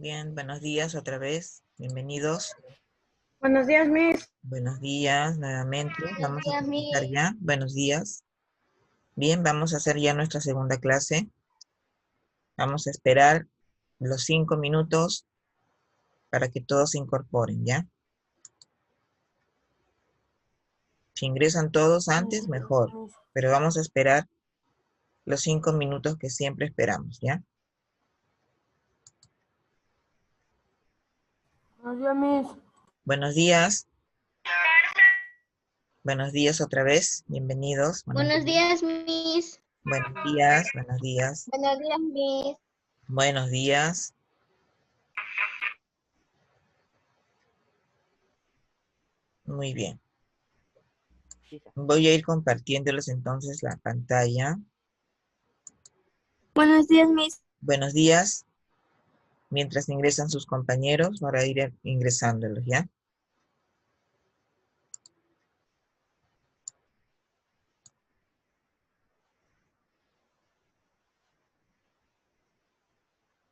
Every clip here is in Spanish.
Bien, buenos días otra vez. Bienvenidos. Buenos días, Miss. Buenos días nuevamente. Buenos Vamos a días, comenzar Miss. ya. Buenos días. Bien, vamos a hacer ya nuestra segunda clase. Vamos a esperar los 5 minutos para que todos se incorporen, ¿ya? Si ingresan todos antes, mejor. Pero vamos a esperar los 5 minutos que siempre esperamos, ¿ya? Buenos días, Miss. Buenos días. Buenos días otra vez. Bienvenidos. Buenos días, Miss. Buenos días. Buenos días. Buenos días, Miss. Buenos días. Muy bien. Voy a ir compartiéndoles entonces la pantalla. Buenos días, Miss. Buenos días. Mientras ingresan sus compañeros, para ir ingresándolos, ¿ya?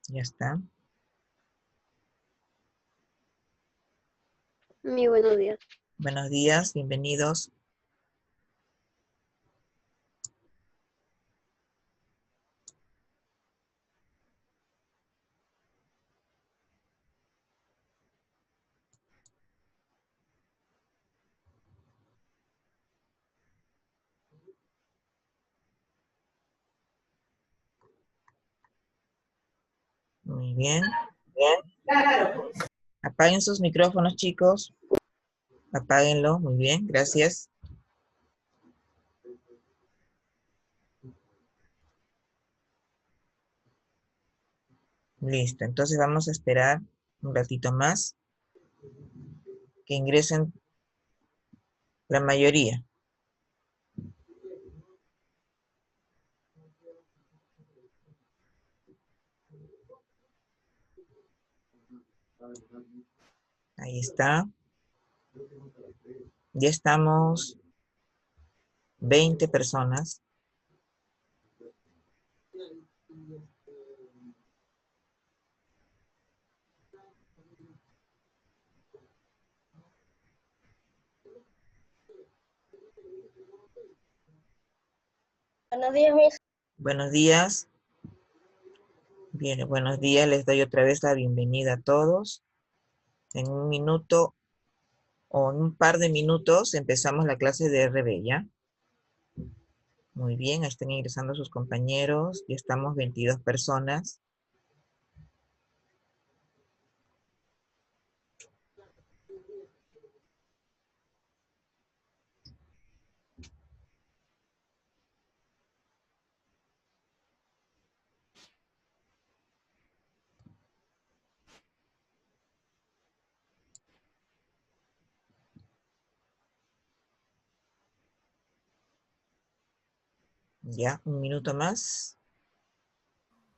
Ya está. Muy buenos días. Buenos días, bienvenidos. Muy bien. Apaguen sus micrófonos, chicos. Apáguenlo, muy bien, gracias. Listo, entonces vamos a esperar un ratito más que ingresen la mayoría. Ahí está. Ya estamos 20 personas. Buenos días, Miss. Buenos días. Bien, buenos días. Les doy otra vez la bienvenida a todos. En un minuto o en un par de minutos empezamos la clase de RB, ¿ya? Muy bien, están ingresando sus compañeros. Ya estamos 22 personas. Ya, un minuto más.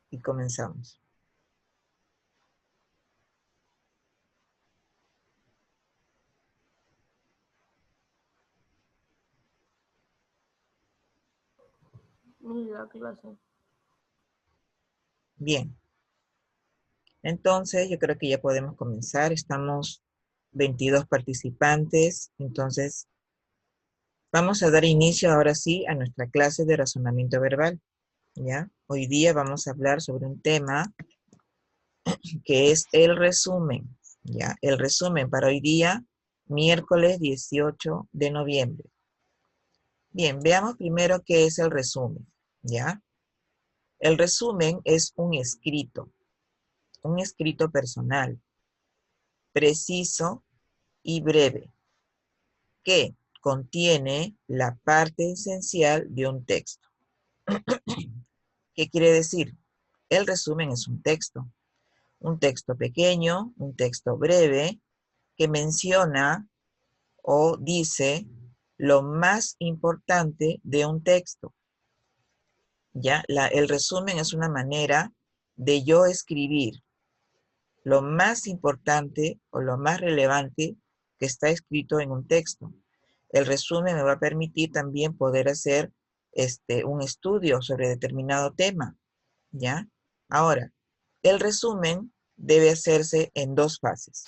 Y comenzamos. La clase. Bien. Entonces, yo creo que ya podemos comenzar. Estamos 22 participantes. Entonces, vamos a dar inicio ahora sí a nuestra clase de razonamiento verbal. ¿Ya? Hoy día vamos a hablar sobre un tema que es el resumen. ¿Ya? El resumen para hoy día, miércoles 18 de noviembre. Bien, veamos primero qué es el resumen. ¿Ya? El resumen es un escrito personal, preciso y breve, que contiene la parte esencial de un texto. ¿Qué quiere decir? El resumen es un texto pequeño, un texto breve, que menciona o dice lo más importante de un texto. ¿Ya? El resumen es una manera de yo escribir lo más importante o lo más relevante que está escrito en un texto. El resumen me va a permitir también poder hacer un estudio sobre determinado tema, ¿ya? Ahora, el resumen debe hacerse en dos fases.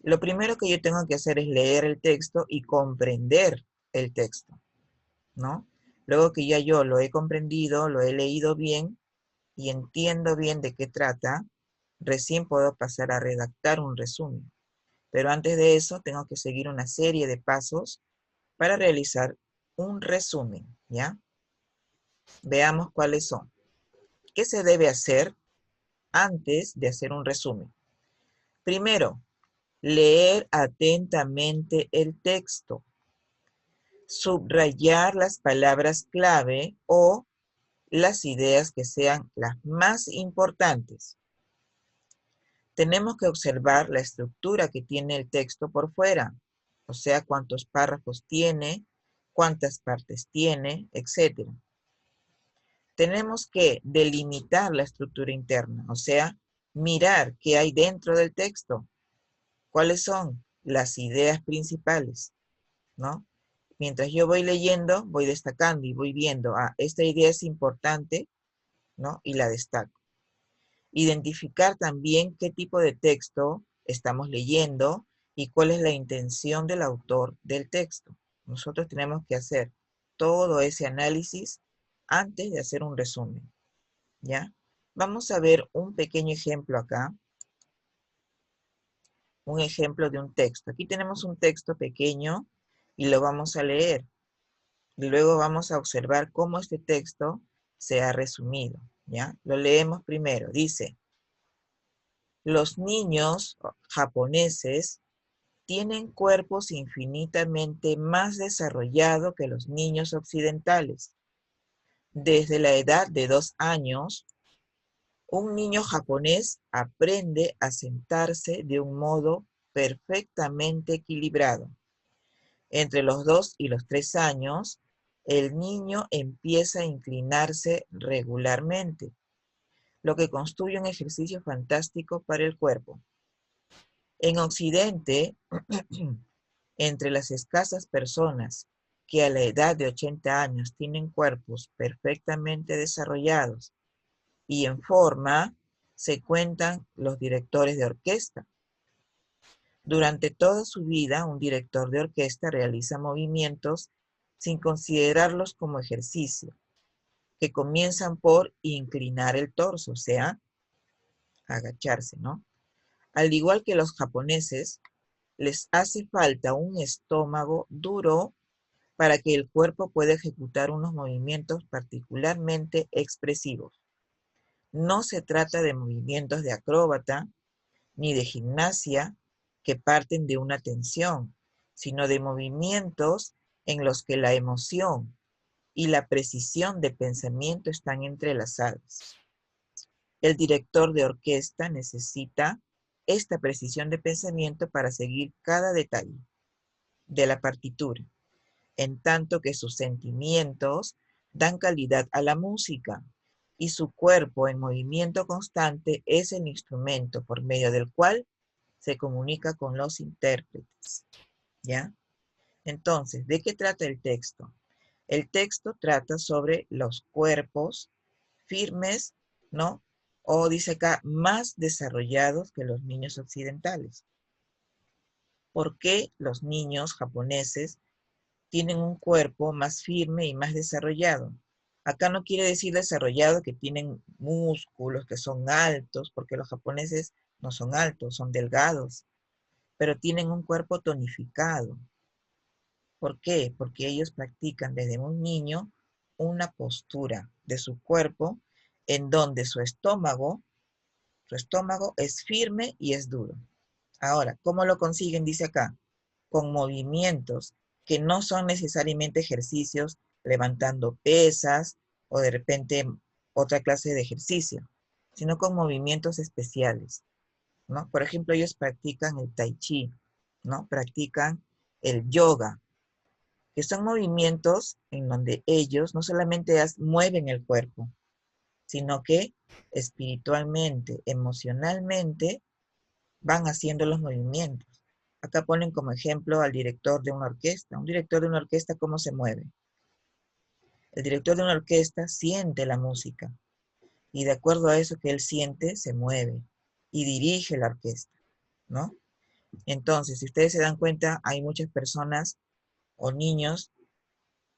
Lo primero que yo tengo que hacer es leer el texto y comprender el texto, ¿no? Luego que ya yo lo he comprendido, lo he leído bien y entiendo bien de qué trata, recién puedo pasar a redactar un resumen. Pero antes de eso tengo que seguir una serie de pasos para realizar un resumen, ¿ya? Veamos cuáles son. ¿Qué se debe hacer antes de hacer un resumen? Primero, leer atentamente el texto. Subrayar las palabras clave o las ideas que sean las más importantes. Tenemos que observar la estructura que tiene el texto por fuera, o sea, cuántos párrafos tiene, cuántas partes tiene, etc. Tenemos que delimitar la estructura interna, o sea, mirar qué hay dentro del texto, cuáles son las ideas principales, ¿no? Mientras yo voy leyendo, voy destacando y voy viendo, esta idea es importante, ¿no? Y la destaco. Identificar también qué tipo de texto estamos leyendo y cuál es la intención del autor del texto. Nosotros tenemos que hacer todo ese análisis antes de hacer un resumen, ¿ya? Vamos a ver un pequeño ejemplo acá, un ejemplo de un texto. Aquí tenemos un texto pequeño y lo vamos a leer. Y luego vamos a observar cómo este texto se ha resumido, ¿ya? Lo leemos primero. Dice: los niños japoneses tienen cuerpos infinitamente más desarrollados que los niños occidentales. Desde la edad de 2 años, un niño japonés aprende a sentarse de un modo perfectamente equilibrado. Entre los 2 y los 3 años, el niño empieza a inclinarse regularmente, lo que constituye un ejercicio fantástico para el cuerpo. En Occidente, entre las escasas personas que a la edad de 80 años tienen cuerpos perfectamente desarrollados y en forma, se cuentan los directores de orquesta. Durante toda su vida, un director de orquesta realiza movimientos sin considerarlos como ejercicio, que comienzan por inclinar el torso, o sea, agacharse, ¿no? Al igual que los japoneses, les hace falta un estómago duro para que el cuerpo pueda ejecutar unos movimientos particularmente expresivos. No se trata de movimientos de acróbata ni de gimnasia que parten de una tensión, sino de movimientos en los que la emoción y la precisión de pensamiento están entrelazadas. El director de orquesta necesita esta precisión de pensamiento para seguir cada detalle de la partitura, en tanto que sus sentimientos dan calidad a la música y su cuerpo en movimiento constante es el instrumento por medio del cual se comunica con los intérpretes, ¿ya? Entonces, ¿de qué trata el texto? El texto trata sobre los cuerpos firmes, ¿no? O dice acá, más desarrollados que los niños occidentales. ¿Por qué los niños japoneses tienen un cuerpo más firme y más desarrollado? Acá no quiere decir desarrollado que tienen músculos, que son altos, porque los japoneses no son altos, son delgados, pero tienen un cuerpo tonificado. ¿Por qué? Porque ellos practican desde un niño una postura de su cuerpo en donde su estómago es firme y es duro. Ahora, ¿cómo lo consiguen? Dice acá, con movimientos que no son necesariamente ejercicios, levantando pesas o de repente otra clase de ejercicio, sino con movimientos especiales, ¿no? Por ejemplo, ellos practican el tai chi, ¿no? Practican el yoga, que son movimientos en donde ellos no solamente mueven el cuerpo, sino que espiritualmente, emocionalmente, van haciendo los movimientos. Acá ponen como ejemplo al director de una orquesta. Un director de una orquesta, ¿cómo se mueve? El director de una orquesta siente la música y de acuerdo a eso que él siente, se mueve. y dirige la orquesta, ¿no? Entonces, si ustedes se dan cuenta, hay muchas personas o niños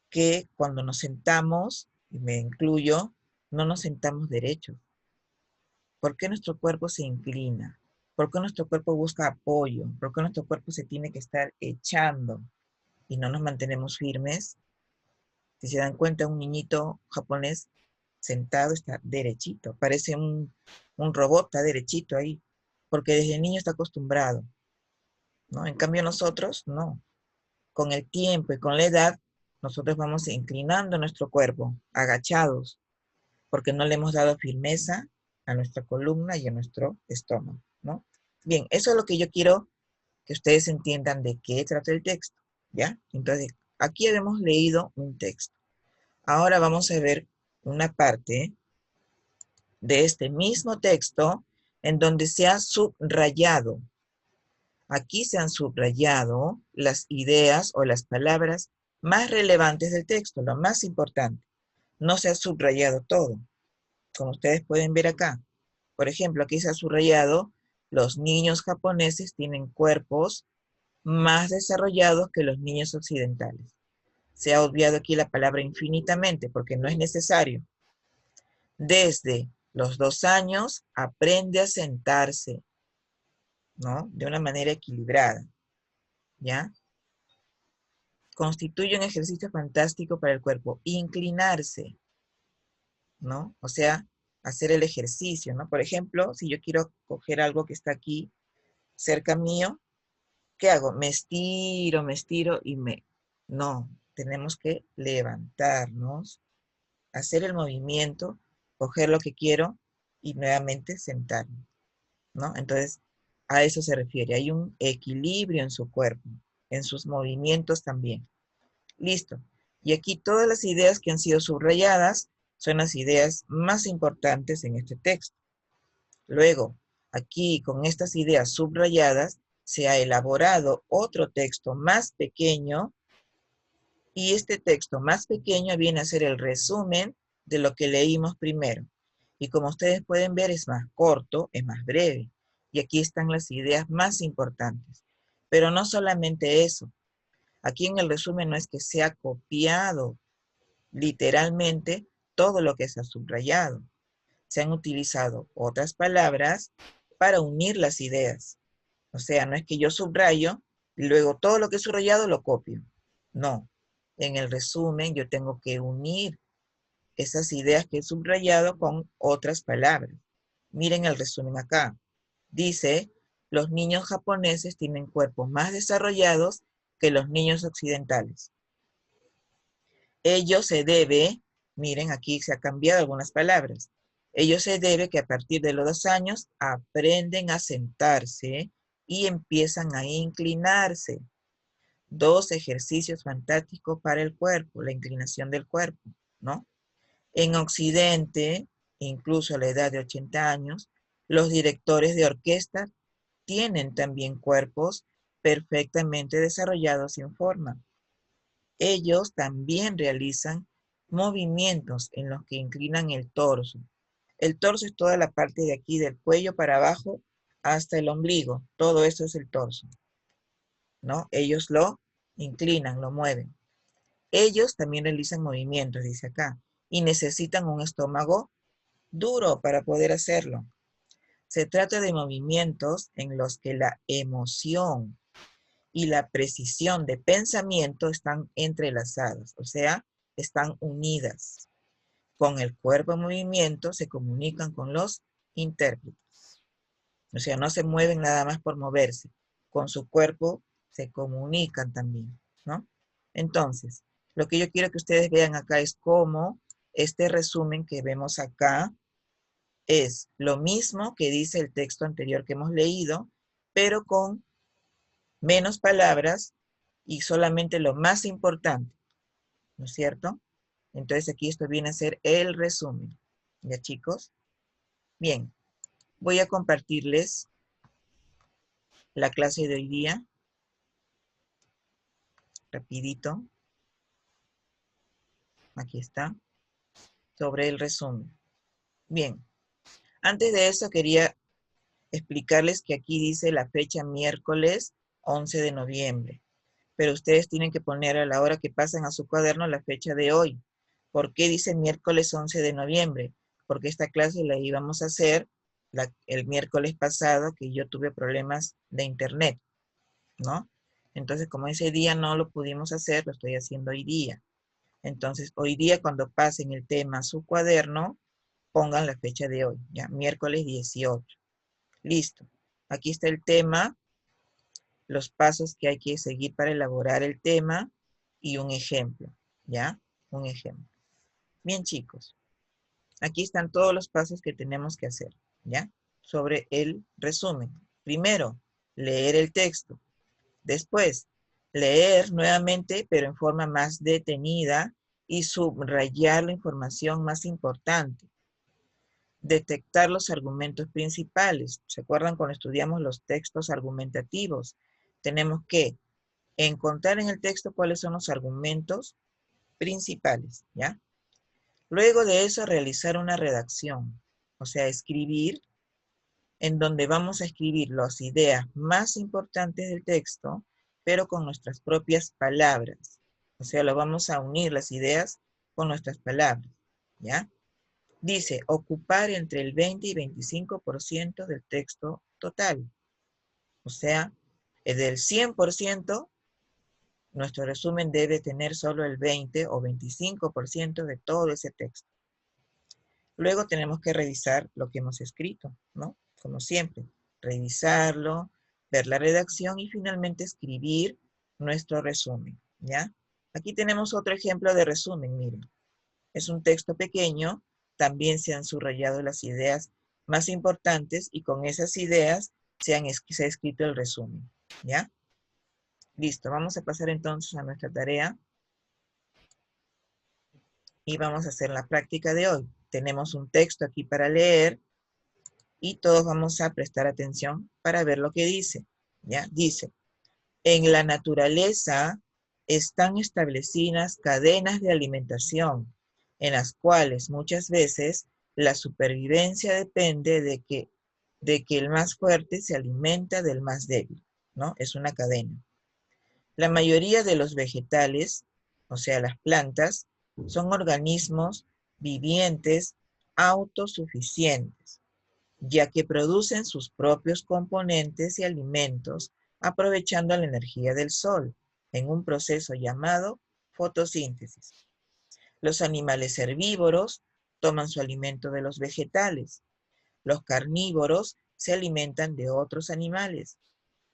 que cuando nos sentamos, y me incluyo, no nos sentamos derechos. ¿Por qué nuestro cuerpo se inclina? ¿Por qué nuestro cuerpo busca apoyo? ¿Por qué nuestro cuerpo se tiene que estar echando y no nos mantenemos firmes? Si se dan cuenta, un niñito japonés sentado está derechito, parece un robot, está derechito ahí, porque desde niño está acostumbrado, ¿no? En cambio nosotros, no. Con el tiempo y con la edad, nosotros vamos inclinando nuestro cuerpo, agachados, porque no le hemos dado firmeza a nuestra columna y a nuestro estómago, ¿no? Bien, eso es lo que yo quiero que ustedes entiendan de qué trata el texto, ¿ya? Entonces, aquí hemos leído un texto. Ahora vamos a ver una parte de este mismo texto en donde se ha subrayado. Aquí se han subrayado las ideas o las palabras más relevantes del texto, lo más importante. No se ha subrayado todo, como ustedes pueden ver acá. Por ejemplo, aquí se ha subrayado, los niños japoneses tienen cuerpos más desarrollados que los niños occidentales. Se ha obviado aquí la palabra infinitamente porque no es necesario. Desde los 2 años aprende a sentarse, ¿no? De una manera equilibrada, ¿ya? Constituye un ejercicio fantástico para el cuerpo. Inclinarse, ¿no? O sea, hacer el ejercicio, ¿no? Por ejemplo, si yo quiero coger algo que está aquí cerca mío, ¿qué hago? Me estiro y me... No, tenemos que levantarnos, hacer el movimiento, coger lo que quiero y nuevamente sentarme, ¿no? Entonces, a eso se refiere. Hay un equilibrio en su cuerpo, en sus movimientos también. Listo. Y aquí todas las ideas que han sido subrayadas son las ideas más importantes en este texto. Luego, aquí con estas ideas subrayadas, se ha elaborado otro texto más pequeño y este texto más pequeño viene a ser el resumen de lo que leímos primero. Y como ustedes pueden ver, es más corto, es más breve. Y aquí están las ideas más importantes. Pero no solamente eso. Aquí en el resumen no es que se ha copiado literalmente todo lo que se ha subrayado. Se han utilizado otras palabras para unir las ideas. O sea, no es que yo subrayo y luego todo lo que he subrayado lo copio. No. En el resumen yo tengo que unir esas ideas que he subrayado con otras palabras. Miren el resumen acá. Dice, los niños japoneses tienen cuerpos más desarrollados que los niños occidentales. Ello se debe, miren, aquí se ha cambiado algunas palabras. Ello se debe que a partir de los 2 años aprenden a sentarse y empiezan a inclinarse. 2 ejercicios fantásticos para el cuerpo, la inclinación del cuerpo, ¿no? En Occidente, incluso a la edad de 80 años, los directores de orquesta tienen también cuerpos perfectamente desarrollados en forma. Ellos también realizan movimientos en los que inclinan el torso. El torso es toda la parte de aquí del cuello para abajo hasta el ombligo. Todo eso es el torso, ¿no? Ellos lo inclinan, lo mueven. Ellos también realizan movimientos, dice acá, y necesitan un estómago duro para poder hacerlo. Se trata de movimientos en los que la emoción y la precisión de pensamiento están entrelazadas, o sea, están unidas. Con el cuerpo en movimiento se comunican con los intérpretes. O sea, no se mueven nada más por moverse. Con su cuerpo se comunican también, ¿no? Entonces, lo que yo quiero que ustedes vean acá es cómo este resumen que vemos acá es lo mismo que dice el texto anterior que hemos leído, pero con menos palabras y solamente lo más importante, ¿no es cierto? Entonces aquí esto viene a ser el resumen. ¿Ya, chicos? Bien, voy a compartirles la clase de hoy día, rapidito. Aquí está, sobre el resumen. Bien, antes de eso quería explicarles que aquí dice la fecha miércoles 11 de noviembre. Pero ustedes tienen que poner a la hora que pasan a su cuaderno la fecha de hoy. ¿Por qué dice miércoles 11 de noviembre? Porque esta clase la íbamos a hacer el miércoles pasado, que yo tuve problemas de internet, ¿no? Entonces, como ese día no lo pudimos hacer, lo estoy haciendo hoy día. Entonces, hoy día cuando pasen el tema a su cuaderno, pongan la fecha de hoy, ya, miércoles 18. Listo. Aquí está el tema, los pasos que hay que seguir para elaborar el tema y un ejemplo, ¿ya? Un ejemplo. Bien, chicos. Aquí están todos los pasos que tenemos que hacer, ¿ya? Sobre el resumen. Primero, leer el texto. Después, leer nuevamente, pero en forma más detenida y subrayar la información más importante. Detectar los argumentos principales. ¿Se acuerdan cuando estudiamos los textos argumentativos? Tenemos que encontrar en el texto cuáles son los argumentos principales, ¿ya? Luego de eso, realizar una redacción, o sea, escribir, en donde vamos a escribir las ideas más importantes del texto, pero con nuestras propias palabras. O sea, lo vamos a unir las ideas con nuestras palabras, ¿ya? Dice, ocupar entre el 20 y 25% del texto total. O sea, del 100%, nuestro resumen debe tener solo el 20 o 25% de todo ese texto. Luego tenemos que revisar lo que hemos escrito, ¿no? Como siempre, revisarlo, ver la redacción y finalmente escribir nuestro resumen, ¿ya? Aquí tenemos otro ejemplo de resumen, miren. Es un texto pequeño, también se han subrayado las ideas más importantes y con esas ideas se ha escrito el resumen, ¿ya? Listo, vamos a pasar entonces a nuestra tarea y vamos a hacer la práctica de hoy. Tenemos un texto aquí para leer y todos vamos a prestar atención para ver lo que dice, ¿ya? Dice, en la naturaleza están establecidas cadenas de alimentación, en las cuales muchas veces la supervivencia depende de que el más fuerte se alimenta del más débil, ¿no? Es una cadena. La mayoría de los vegetales, o sea, las plantas, son organismos vivientes autosuficientes, ya que producen sus propios componentes y alimentos aprovechando la energía del sol, en un proceso llamado fotosíntesis. Los animales herbívoros toman su alimento de los vegetales. Los carnívoros se alimentan de otros animales.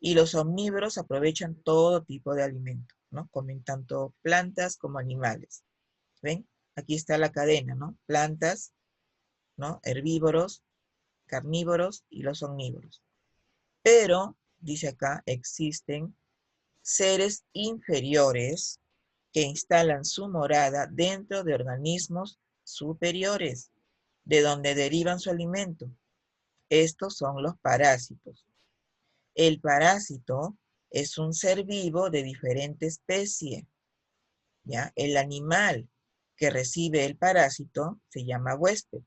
Y los omnívoros aprovechan todo tipo de alimento, ¿no? Comen tanto plantas como animales. ¿Ven? Aquí está la cadena, ¿no? Plantas, ¿no? Herbívoros, carnívoros y los omnívoros. Pero, dice acá, existen seres inferiores que instalan su morada dentro de organismos superiores, de donde derivan su alimento. Estos son los parásitos. El parásito es un ser vivo de diferente especie, ¿ya? El animal que recibe el parásito se llama huésped,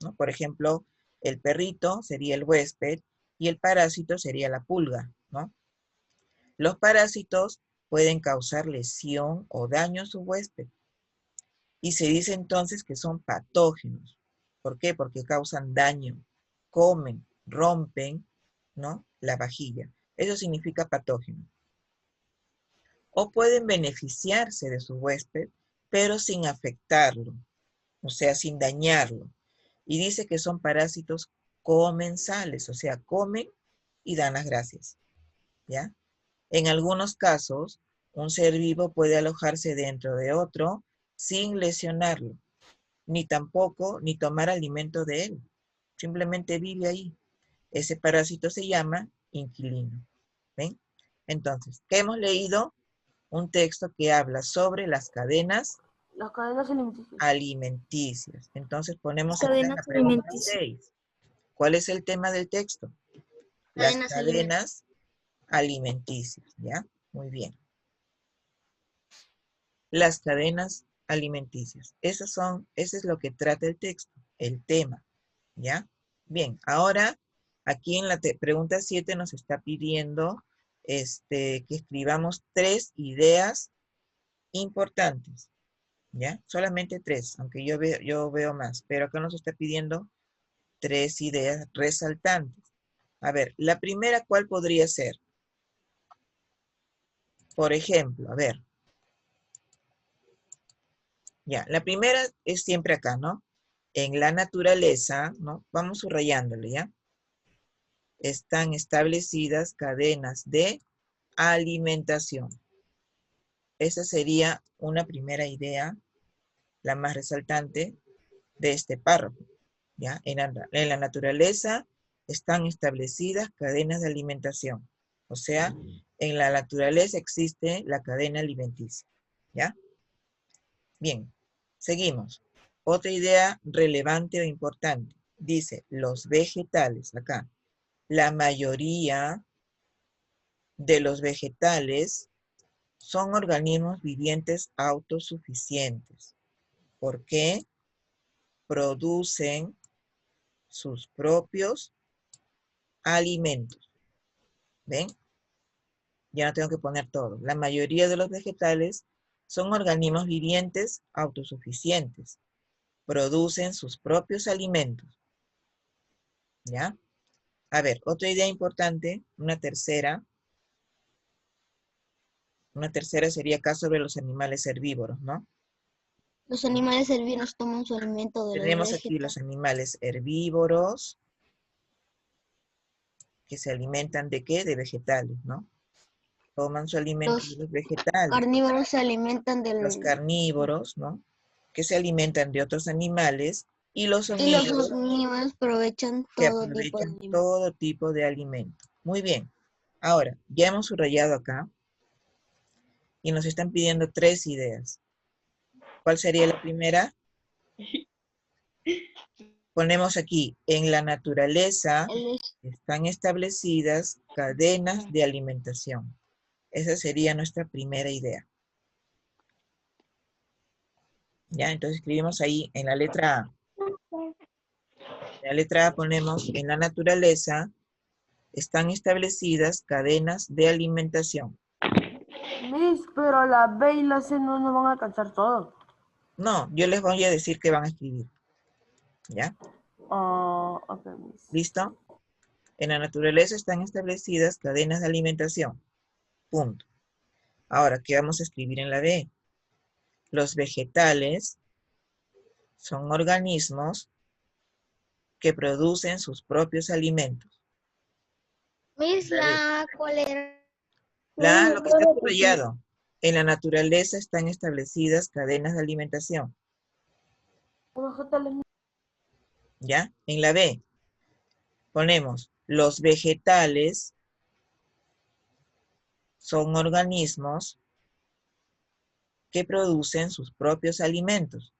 ¿no? Por ejemplo, el perrito sería el huésped y el parásito sería la pulga, ¿no? Los parásitos pueden causar lesión o daño a su huésped. Y se dice entonces que son patógenos. ¿Por qué? Porque causan daño, comen, rompen, ¿no? La vajilla. Eso significa patógeno. O pueden beneficiarse de su huésped, pero sin afectarlo, o sea, sin dañarlo. Y dice que son parásitos comensales, o sea, comen y dan las gracias, ¿ya? En algunos casos, un ser vivo puede alojarse dentro de otro sin lesionarlo, ni tomar alimento de él. Simplemente vive ahí. Ese parásito se llama inquilino. ¿Ven? Entonces, ¿qué hemos leído? Un texto que habla sobre las cadenas Las cadenas alimenticias. alimenticias. Entonces ponemos acá Cadenas la pregunta alimenticias. 6. ¿Cuál es el tema del texto? Las cadenas alimenticias, ¿ya? Muy bien. Las cadenas alimenticias. Ese es lo que trata el texto, el tema, ¿ya? Bien, ahora Aquí en la pregunta 7 nos está pidiendo que escribamos 3 ideas importantes, ¿ya? Solamente 3, aunque yo veo más, pero acá nos está pidiendo 3 ideas resaltantes. A ver, la primera, ¿cuál podría ser? Por ejemplo, a ver. Ya, la primera es siempre acá, ¿no? En la naturaleza, ¿no? Vamos subrayándole, ¿ya? Están establecidas cadenas de alimentación. Esa sería una primera idea, la más resaltante de este párrafo, ¿ya? En la naturaleza están establecidas cadenas de alimentación. O sea, en la naturaleza existe la cadena alimenticia, ¿ya? Bien, seguimos. Otra idea relevante o importante. Dice, los vegetales, acá. La mayoría de los vegetales son organismos vivientes autosuficientes. ¿Por qué? Producen sus propios alimentos. ¿Ven? Ya no tengo que poner todo. La mayoría de los vegetales son organismos vivientes autosuficientes. Producen sus propios alimentos. ¿Ya? A ver, otra idea importante, una tercera sería acá sobre los animales herbívoros, ¿no? Los animales herbívoros toman su alimento de los Tenemos aquí vegetales. los animales herbívoros, que se alimentan ¿de qué? De vegetales, ¿no? Toman su alimento de Los los vegetales. carnívoros se alimentan Los del... carnívoros, ¿no? Que se alimentan de otros animales. Y los Y los omnívoros, omnívoros aprovechan que todo tipo de aprovechan alimentos. todo tipo de alimento. Muy bien. Ahora, ya hemos subrayado acá. Y nos están pidiendo 3 ideas. ¿Cuál sería la primera? Ponemos aquí, en la naturaleza están establecidas cadenas de alimentación. Esa sería nuestra primera idea. ¿Ya? Entonces escribimos ahí en la letra A. En la letra A ponemos, en la naturaleza están establecidas cadenas de alimentación. Miss, pero la B y la C no nos van a alcanzar todo. No, yo les voy a decir que van a escribir. ¿Ya? Ok, Miss. ¿Listo? En la naturaleza están establecidas cadenas de alimentación. Punto. Ahora, ¿qué vamos a escribir en la B? Los vegetales son organismos que producen sus propios alimentos. Miss, ¿cuál era? Lo que está subrayado. En la naturaleza están establecidas cadenas de alimentación. ¿Ya? En la B ponemos, los vegetales son organismos que producen sus propios alimentos.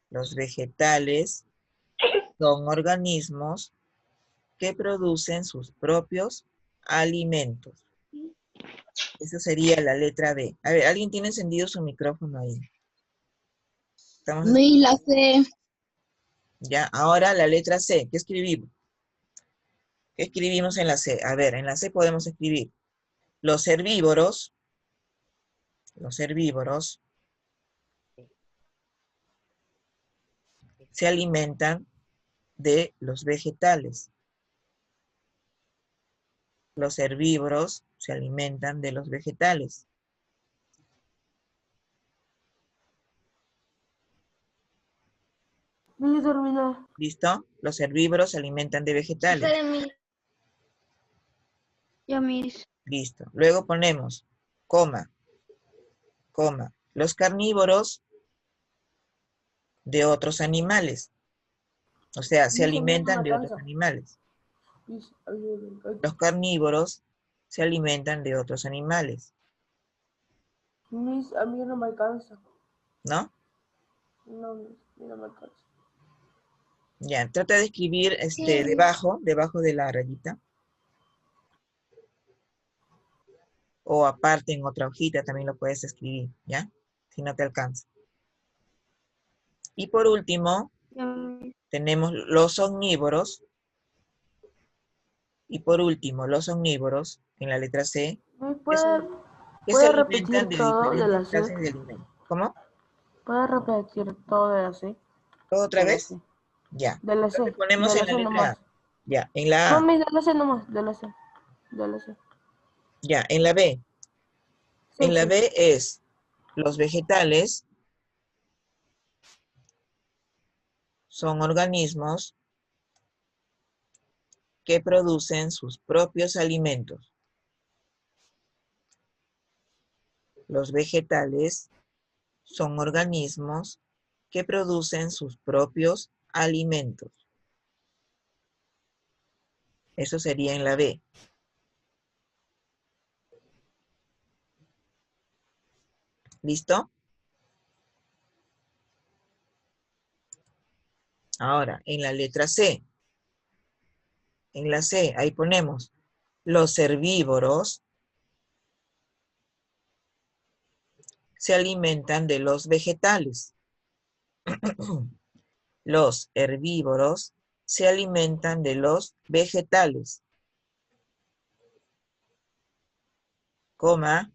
Los vegetales son organismos que producen sus propios alimentos. Esa sería la letra B. A ver, ¿alguien tiene encendido su micrófono ahí? Miss, la C. Ya, ahora la letra C. ¿Qué escribimos? ¿Qué escribimos en la C? A ver, en la C podemos escribir los herbívoros se alimentan de los vegetales. Los herbívoros se alimentan de los vegetales. Miss, terminé. ¿Listo? Los herbívoros se alimentan de vegetales. Espérenme. Ya, Miss. Listo. Luego ponemos, coma. Los carnívoros de otros animales. O sea, se Miss, a mí no me alimentan de otros alcanza. animales. Miss, ayúdenme. Los carnívoros se alimentan de otros animales. Miss, a mí no me alcanza. ¿No? No, Miss, a mí no me alcanza. Ya, trata de escribir Sí. debajo de la rayita. O aparte en otra hojita también lo puedes escribir, ¿ya? Si no te alcanza. Y por último, Ya, Miss. tenemos los omnívoros, Y por último, los omnívoros, en la letra C, ¿Me que se puede alimentan repetir de todo de diferentes la C? clases de alimentos. ¿Cómo? ¿Puede repetir todo de la C? ¿Todo otra De la vez? C. Ya. De la C. Entonces ponemos De en la la C letra A. nomás. Ya, en la A. Mami, de la C nomás. De la C. De la C. Ya, en la B. Sí, En la sí. B es los vegetales son organismos que producen sus propios alimentos. Los vegetales son organismos que producen sus propios alimentos. Eso sería en la B. ¿Listo? Ahora, en la letra C. En la C, ahí ponemos los herbívoros se alimentan de los vegetales. Los herbívoros se alimentan de los vegetales. Coma.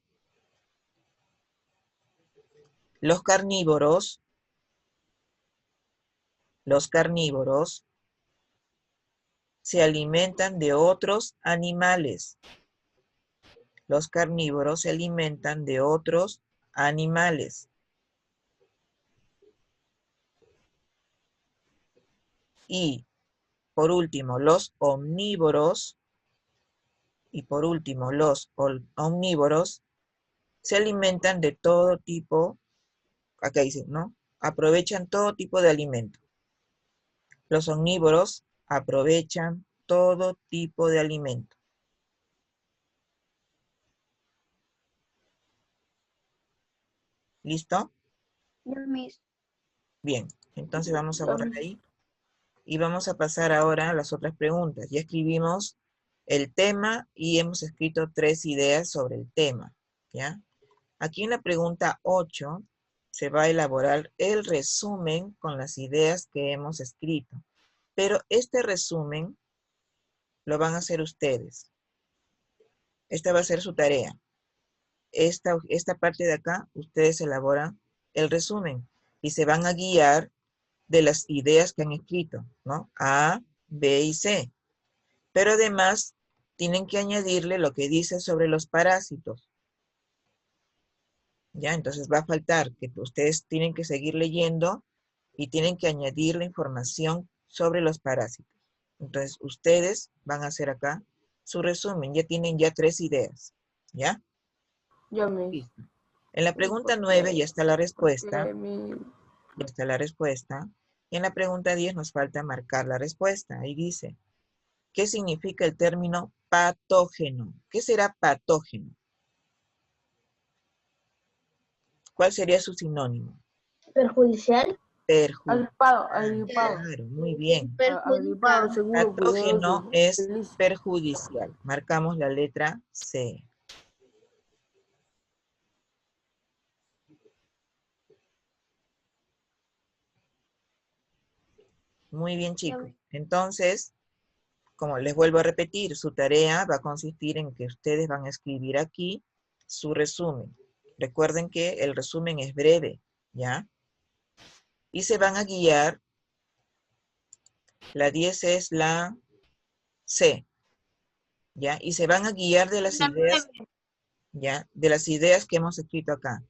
Los carnívoros se alimentan de otros animales. Los carnívoros se alimentan de otros animales. Y por último, los omnívoros se alimentan de todo tipo, acá dice, ¿no? Aprovechan todo tipo de alimento. Los omnívoros aprovechan todo tipo de alimento. ¿Listo? Bien, entonces vamos a borrar ahí. Y vamos a pasar ahora a las otras preguntas. Ya escribimos el tema y hemos escrito 3 ideas sobre el tema, ¿ya? Aquí en la pregunta 8 se va a elaborar el resumen con las ideas que hemos escrito. Pero este resumen lo van a hacer ustedes. Esta va a ser su tarea. Esta parte de acá, ustedes elaboran el resumen y se van a guiar de las ideas que han escrito, ¿no? A, B y C. Pero además, tienen que añadirle lo que dice sobre los parásitos. ¿Ya? Entonces va a faltar que ustedes tienen que seguir leyendo y tienen que añadir la información sobre los parásitos. Entonces, ustedes van a hacer acá su resumen. Ya tienen ya 3 ideas. ¿Ya? Yo me. Listo. En la pregunta 9 ya está la respuesta. Mi... Ya está la respuesta. Y en la pregunta 10 nos falta marcar la respuesta. Ahí dice, ¿qué significa el término patógeno? ¿Qué será patógeno? ¿Cuál sería su sinónimo? ¿Perjudicial? Agripado, Perjudicial. agripado. Claro, muy bien. Agripado, seguro, Patógeno cuidadoso, es feliz. perjudicial. Marcamos la letra C. Muy bien, chicos. Entonces, como les vuelvo a repetir, su tarea va a consistir en que ustedes van a escribir aquí su resumen. Recuerden que el resumen es breve, ¿ya? Y se van a guiar, la 10 es la C, ¿ya? Y se van a guiar de las ideas, ¿ya? De las ideas que hemos escrito acá.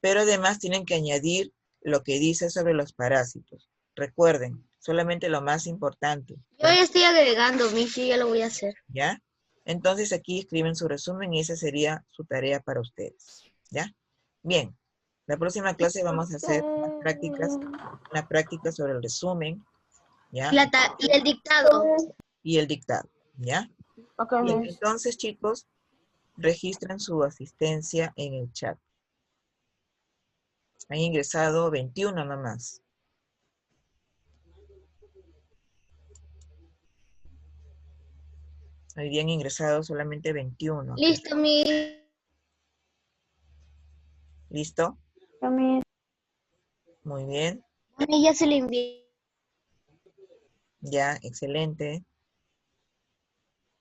Pero además tienen que añadir lo que dice sobre los parásitos. Recuerden, solamente lo más importante, Yo ya estoy agregando, Michi, ya lo voy a hacer. ¿ya? Entonces aquí escriben su resumen y esa sería su tarea para ustedes, ¿ya? Bien, la próxima clase vamos a hacer unas prácticas, una práctica sobre el resumen, ¿ya? Y el dictado. Y el dictado, ¿ya? Ok, Bien, Miss. entonces chicos, registren su asistencia en el chat. Han ingresado 21 nomás. Hoy día han ingresado solamente 21. Aquí. Listo, mi. ¿Listo? Mami, Muy bien. ya se le envié. Ya, excelente.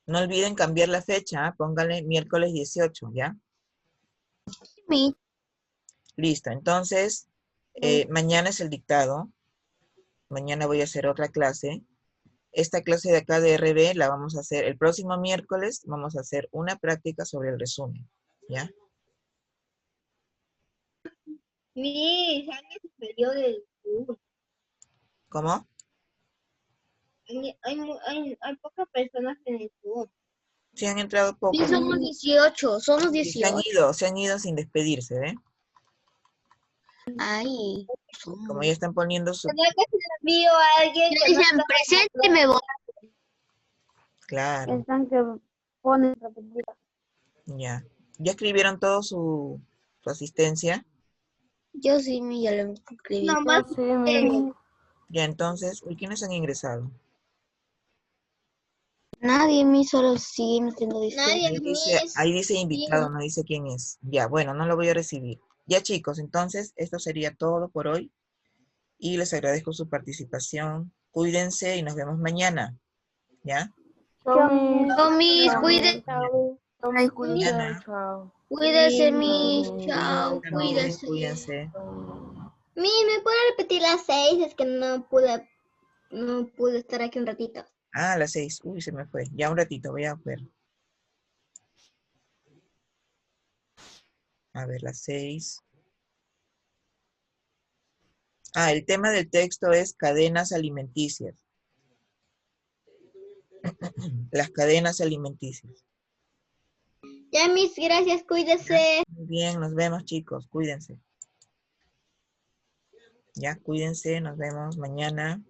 No olviden cambiar la fecha, ¿ah? Pónganle miércoles 18, ¿ya? Mi. Listo, entonces, mañana es el dictado. Mañana voy a hacer otra clase. Esta clase de acá de RB la vamos a hacer el próximo miércoles. Vamos a hacer una práctica sobre el resumen, ¿ya? Mi sangre superior del Zoom. ¿Cómo? Hay pocas personas en el Zoom. Sí, han entrado Sí, pocos. somos 18, somos Y 18. se han ido sin despedirse, ¿ve? Ay, Como ya están poniendo su... ¿Verdad que se lo envío a alguien que no dicen está? presente, me voy. Claro, Están que ponen repetida. ya. ¿Ya escribieron todo su asistencia? Yo sí, ya lo escribí. Nomás Yo sí, mi. Ya, entonces, uy, ¿quiénes han ingresado? Nadie, mi solo sigue metiendo disco. nadie, Ahí dice invitado, sí. no dice quién es. Ya, bueno, no lo voy a recibir. Ya, chicos, entonces, esto sería todo por hoy. Y les agradezco su participación. Cuídense y nos vemos mañana. ¿Ya? Chao, mis. Chao, mis, Chao, cuídese, Chao, mis. Cuídense. Mañana. Chao. cuídese, mis. Chao, Chao, También, cuídese. cuídense. Mi, ¿me puede repetir las 6? Es que no pude estar aquí un ratito. Ah, a las 6. Uy, se me fue. Ya un ratito, voy a ver. A ver, las 6. Ah, el tema del texto es cadenas alimenticias. Las cadenas alimenticias. Ya, mis, gracias, cuídese. Muy bien, nos vemos, chicos. Cuídense. Ya, cuídense, nos vemos mañana.